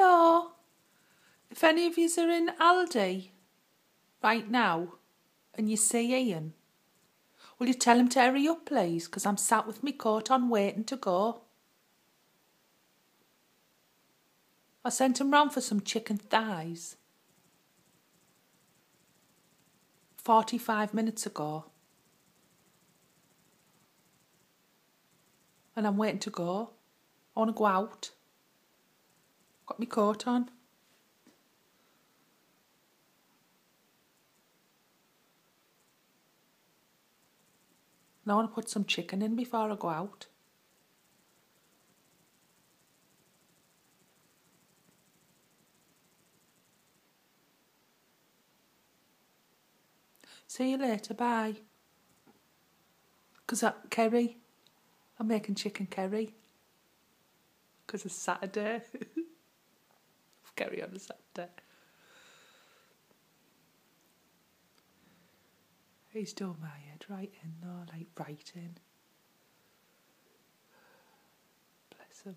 Hello. If any of yous are in Aldi right now and you see Ian, will you tell him to hurry up, please? Because I'm sat with my coat on waiting to go. I sent him round for some chicken thighs 45 minutes ago. And I'm waiting to go. I want to go out. Got my coat on. And I want to put some chicken in before I go out. See you later, bye. Because curry, I'm making chicken curry. Because it's Saturday. Curry on a Saturday. He's done my head right in though, like writing. Bless him.